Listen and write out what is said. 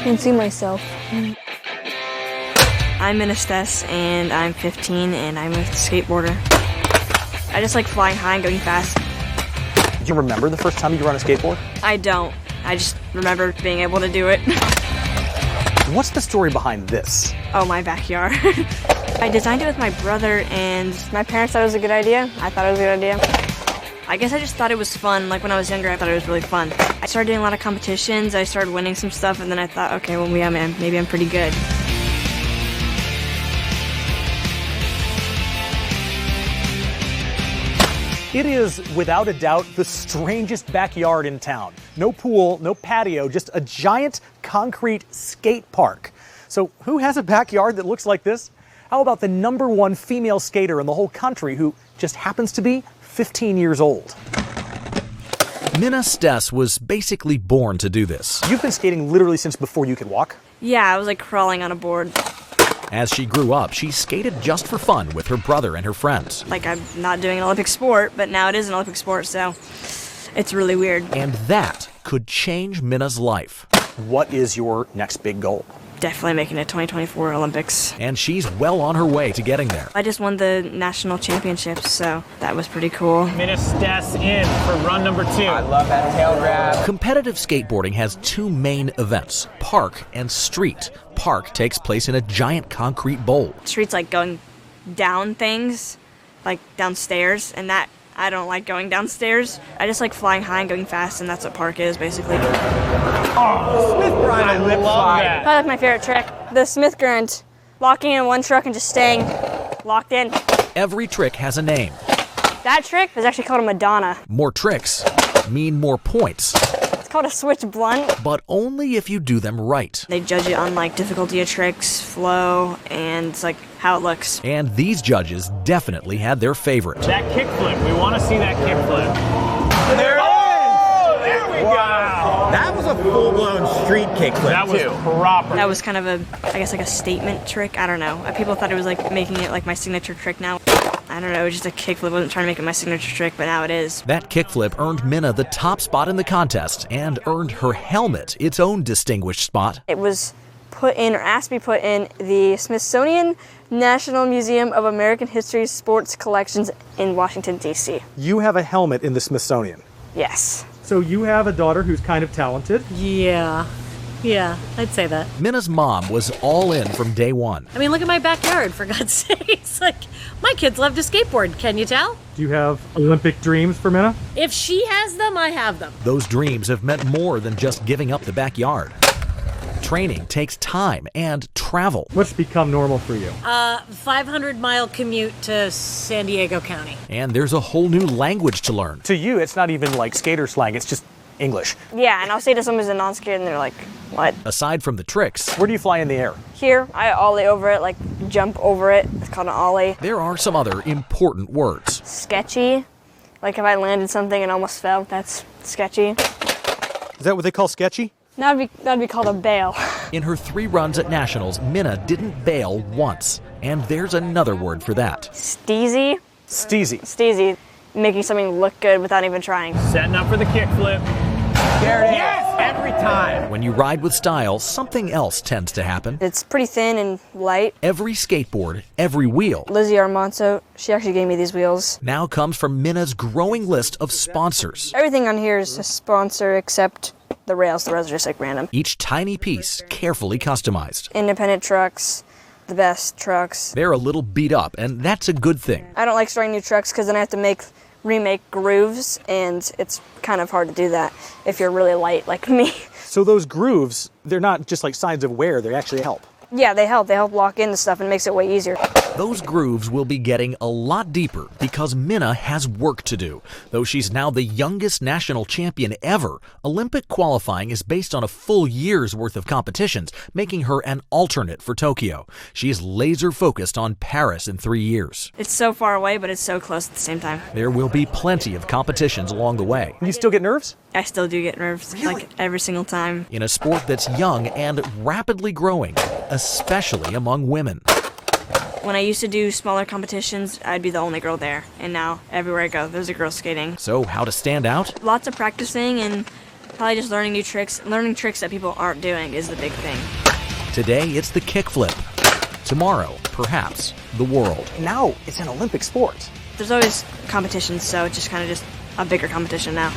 Can't see myself. I'm Minna Stess, and I'm 15, and I'm a skateboarder. I just like flying high and going fast. Do you remember the first time you were on a skateboard? I don't. I just remember being able to do it. What's the story behind this? Oh, my backyard. I designed it with my brother, and my parents thought it was a good idea. I thought it was a good idea. I guess I just thought it was fun. Like when I was younger, I thought it was really fun. I started doing a lot of competitions. I started winning some stuff, and then I thought, okay, well, yeah, man, maybe I'm pretty good. It is, without a doubt, the strangest backyard in town. No pool, no patio, just a giant concrete skate park. So who has a backyard that looks like this? How about the #1 female skater in the whole country who just happens to be 15 years old? Minna Stess was basically born to do this. You've been skating literally since before you could walk? Yeah, I was like crawling on a board. As she grew up, she skated just for fun with her brother and her friends. Like I'm not doing an Olympic sport, but now it is an Olympic sport, so it's really weird. And that could change Minna's life. What is your next big goal? Definitely making it 2024 Olympics. And she's well on her way to getting there. I just won the national championships, so that was pretty cool. Minna Stess in for run number 2. I love that tail grab. Competitive skateboarding has two main events, park and street. Park takes place in a giant concrete bowl. Street's like going down things, like downstairs, and that I don't like going downstairs. I just like flying high and going fast, and that's what park is basically. Oh, Smith grind, I love that. Probably like my favorite trick, the Smith grind. Locking in one truck and just staying locked in. Every trick has a name. That trick is actually called a Madonna. More tricks mean more points, It's called a switch blunt. but only if you do them right. They judge it on like difficulty of tricks, flow, and like how it looks. And these judges definitely had their favorite. That kickflip, we want to see that kickflip. There it is! There we go! That was a full-blown street kickflip, That was too. proper. That was kind of a, I guess like a statement trick. I don't know. People thought it was like making it like my signature trick now. I don't know, it was just a kickflip. I wasn't trying to make it my signature trick, but now it is. That kickflip earned Minna the top spot in the contest and earned her helmet its own distinguished spot. It was put in, or asked to be put in, the Smithsonian National Museum of American History Sports Collections in Washington, D.C. You have a helmet in the Smithsonian. Yes. So you have a daughter who's kind of talented. Yeah, I'd say that. Minna's mom was all in from day one. I mean, look at my backyard, for God's sakes. Like, my kids love to skateboard, can you tell? Do you have Olympic dreams for Minna? If she has them, I have them. Those dreams have meant more than just giving up the backyard. Training takes time and travel. What's become normal for you? 500-mile commute to San Diego County. And there's a whole new language to learn. To you, it's not even like skater slang, it's just English. Yeah, and I'll say to someone who's a non-skater, and they're like, what? Aside from the tricks, Where do you fly in the air? Here, I ollie over it, like jump over it. It's called an ollie. there are some other important words. Sketchy. Like if I landed something and almost fell, that's sketchy. Is that what they call sketchy? That'd be called a bail. In her 3 runs at nationals, Minna didn't bail once. And there's another word for that. Steezy. Steezy. Steezy. Making something look good without even trying. Setting up for the kickflip. There it is. Yes, every time. When you ride with style, something else tends to happen. It's pretty thin and light. Every skateboard, every wheel, Lizzie Armanzo, she actually gave me these wheels. now comes from Minna's growing list of sponsors. Everything on here is a sponsor except the rails. The rails are just like random. Each tiny piece carefully customized. Independent trucks, the best trucks. They're a little beat up, and that's a good thing. I don't like starting new trucks because then I have to remake grooves, and it's kind of hard to do that if you're really light like me. So those grooves, they're not just like signs of wear, they actually help. Yeah, they help. They help lock into stuff and it makes it way easier. Those grooves will be getting a lot deeper because Minna has work to do. Though she's now the youngest national champion ever, Olympic qualifying is based on a full year's worth of competitions, making her an alternate for Tokyo. She is laser focused on Paris in 3 years. It's so far away, but it's so close at the same time. There will be plenty of competitions along the way. You still get nerves? I still do get nerves, like every single time. In a sport that's young and rapidly growing, especially among women. When I used to do smaller competitions, I'd be the only girl there. And now, everywhere I go, there's a girl skating. So how to stand out? Lots of practicing and Probably just learning new tricks. Learning tricks that people aren't doing is the big thing. Today, it's the kickflip. Tomorrow, perhaps, the world. Now it's an Olympic sport. There's always competitions, so it's just kind of just a bigger competition now.